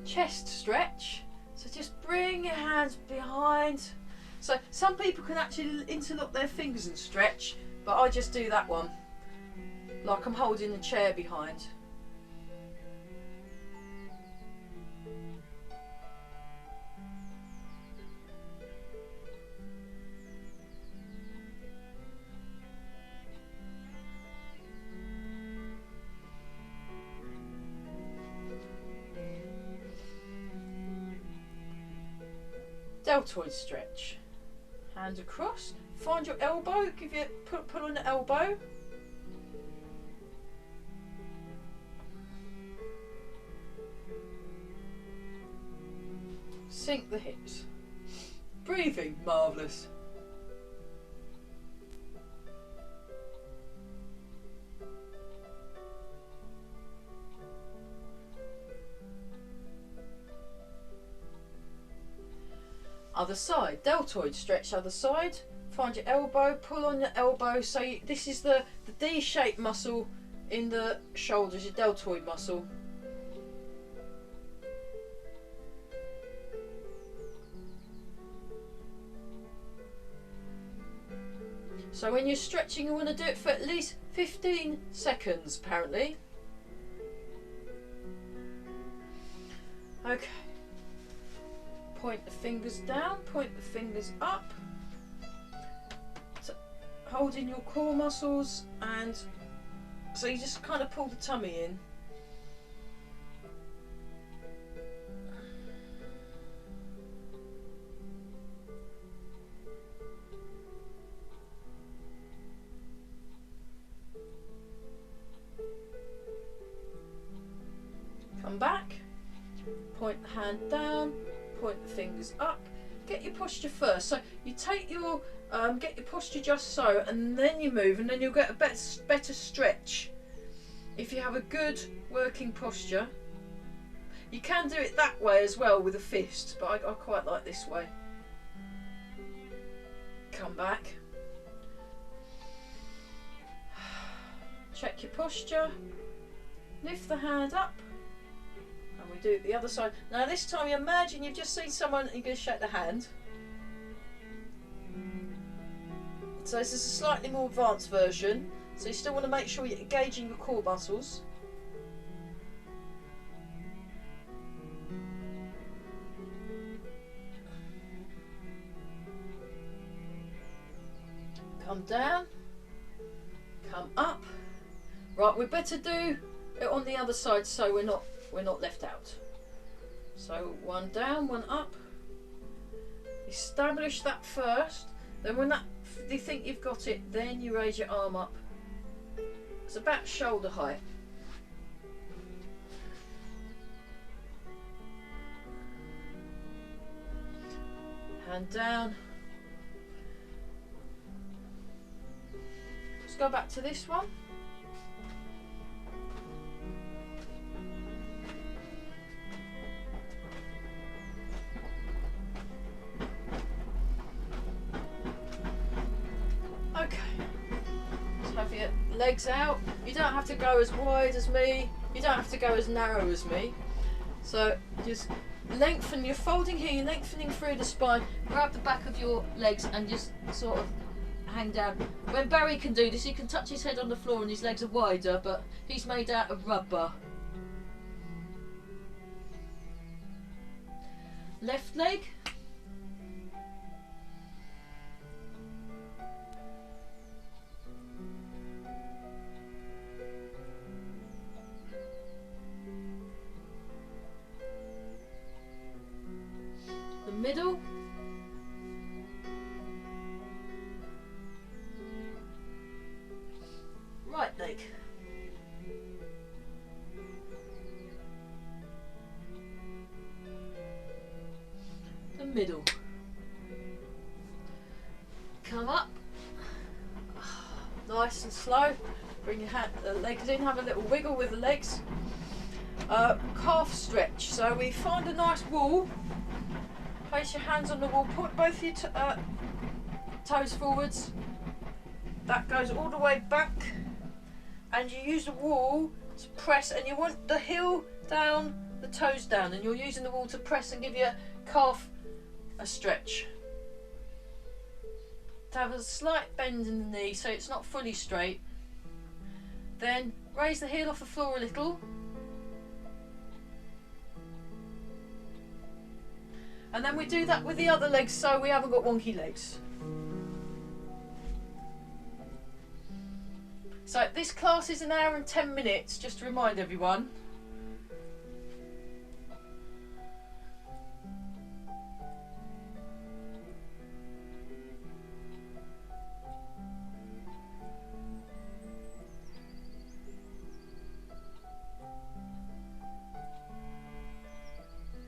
Speaker 1: Chest stretch. So just bring your hands behind. So some people can actually interlock their fingers and stretch, but I just do that one. Like I'm holding the chair behind. Deltoid stretch. Hands across. Find your elbow. Give you pull on the elbow. Sink the hips. Breathing, marvellous. Other side, deltoid stretch, other side. Find your elbow, pull on your elbow. So this is the D-shaped muscle in the shoulders, your deltoid muscle. So when you're stretching, you want to do it for at least 15 seconds, apparently. Okay. Point the fingers down, point the fingers up. So holding your core muscles, and so you just kind of pull the tummy in. Come back, point the hand down, point the fingers up. Get your posture first. So you take your, get your posture just so, and then you move, and then you'll get a better stretch. If you have a good working posture, you can do it that way as well with a fist, but I quite like this way. Come back. Check your posture. Lift the hand up. And we do it the other side. Now this time you imagine you've just seen someone and you're going to shake the hand. So this is a slightly more advanced version. So you still want to make sure you're engaging your core muscles. Come down. Come up. Right, we better do it on the other side so we're not left out. So one down, one up. Establish that first. Then when you think you've got it, then you raise your arm up. It's about shoulder height. Hand down. go back to this one. Okay, so have your legs out. You don't have to go as wide as me, you don't have to go as narrow as me. So just lengthen, you're folding here, you're lengthening through the spine, grab the back of your legs and just sort of hang down. When Barry can do this, he can touch his head on the floor and his legs are wider, but he's made out of rubber. Left leg. The middle. Right leg. The middle. Come up. Nice and slow. Bring your legs in, have a little wiggle with the legs. Calf stretch. So we find a nice wall. Place your hands on the wall, put both your toes forwards. That goes all the way back. And you use the wall to press, and you want the heel down, the toes down, and you're using the wall to press and give your calf a stretch. To have a slight bend in the knee so it's not fully straight. Then raise the heel off the floor a little. And then we do that with the other legs so we haven't got wonky legs. So this class is 1 hour and 10 minutes, just to remind everyone.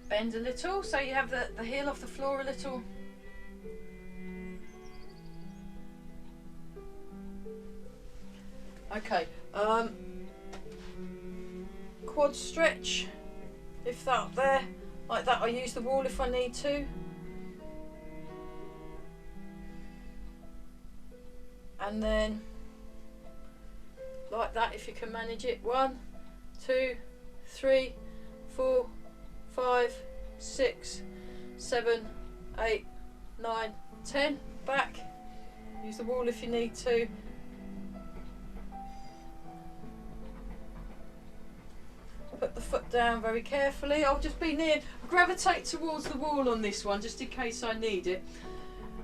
Speaker 1: Bend a little, so you have the heel off the floor a little. Okay, quad stretch, lift that up there, like that. I use the wall if I need to. And then, like that if you can manage it. 1, 2, 3, 4, 5, 6, 7, 8, 9, 10. Back, use the wall if you need to. Put the foot down very carefully. I'll just be near, gravitate towards the wall on this one just in case I need it.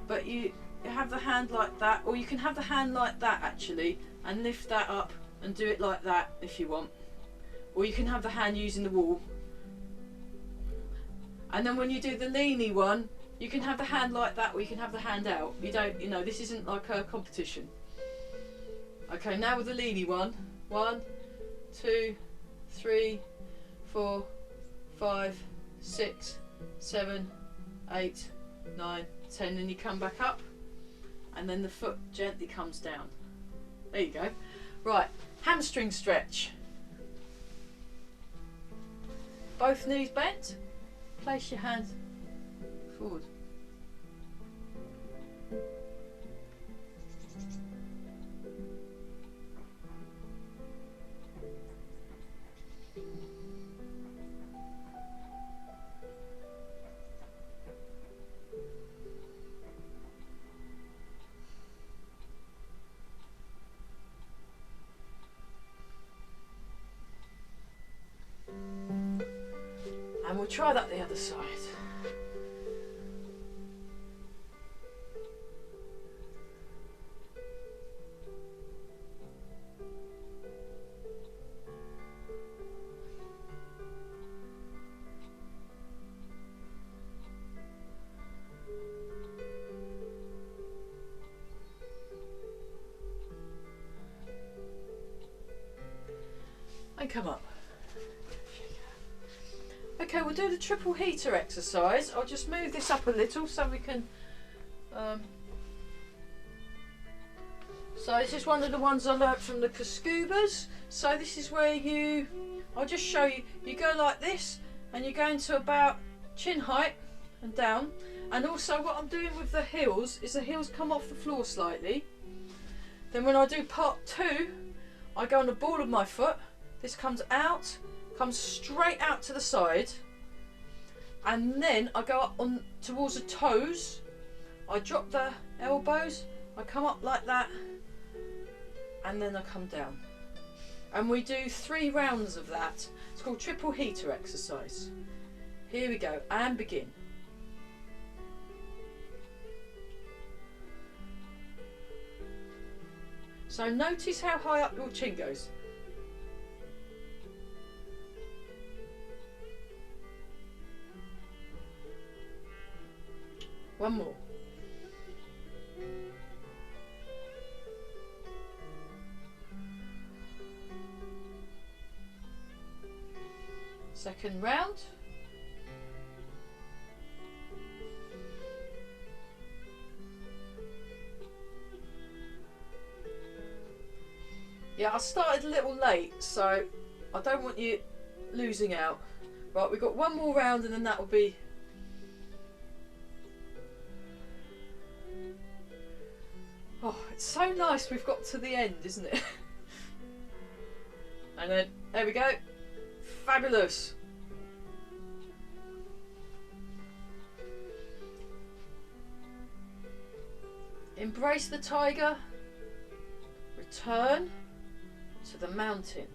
Speaker 1: But you have the hand like that, or you can have the hand like that actually and lift that up and do it like that if you want. Or you can have the hand using the wall. And then when you do the leany one, you can have the hand like that or you can have the hand out. You don't, you know, this isn't like a competition. Okay, now with the leany one. 1, 2, 3, 4, 5, 6, 7, 8, 9, 10. And you come back up and then the foot gently comes down. There you go. Right, hamstring stretch. Both knees bent. Place your hands forward. And we'll try that the other side. And come up. Okay, we'll do the triple heater exercise. I'll just move this up a little so we can So this is one of the ones I learnt from the Cascubas. So this is where I'll just show you, you go like this and you go into about chin height and down. And also what I'm doing with the heels is the heels come off the floor slightly. Then when I do part 2, I go on the ball of my foot. This comes out, comes straight out to the side. And then I go up on towards the toes. I drop the elbows, I come up like that, and then I come down. And we do 3 rounds of that. It's called triple heater exercise. Here we go, and begin. So notice how high up your chin goes. One more. Second round. Yeah, I started a little late, so I don't want you losing out. Right, we've got one more round and then that will be... Oh, it's so nice we've got to the end, isn't it? And then, there we go. Fabulous. Embrace the tiger. Return to the mountain.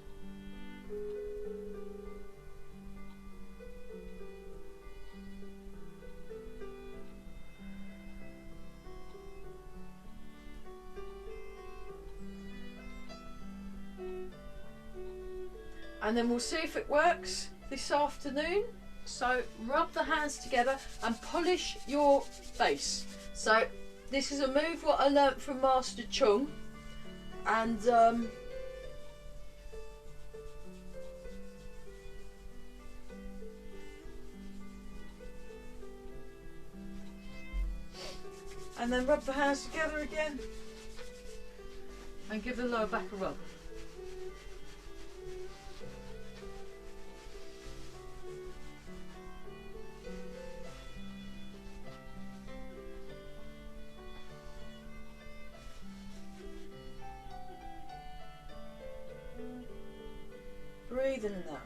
Speaker 1: And then we'll see if it works this afternoon. So rub the hands together and polish your face. So this is a move what I learnt from Master Chung, and then rub the hands together again and give the lower back a rub. Breathe in and out.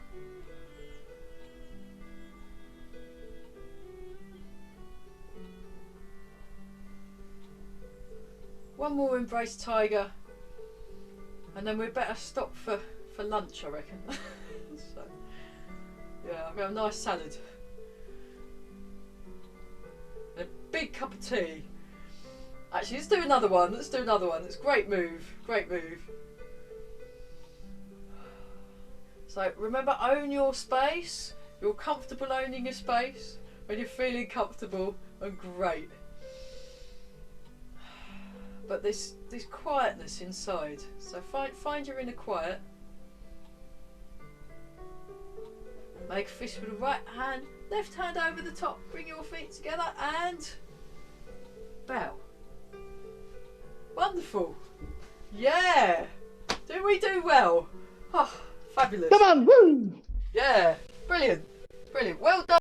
Speaker 1: One more embrace tiger, and then we better stop for lunch, I reckon. So, yeah, I've got a nice salad. And a big cup of tea. Actually, let's do another one. Let's do another one. It's a great move. Great move. So remember, own your space. You're comfortable owning your space when you're feeling comfortable and great. But this quietness inside. So find your inner quiet. Make a fist with the right hand, left hand over the top. Bring your feet together and bow. Wonderful. Yeah. Did we do well? Oh, fabulous.
Speaker 2: Come on, woo!
Speaker 1: Yeah. Brilliant. Brilliant. Well done.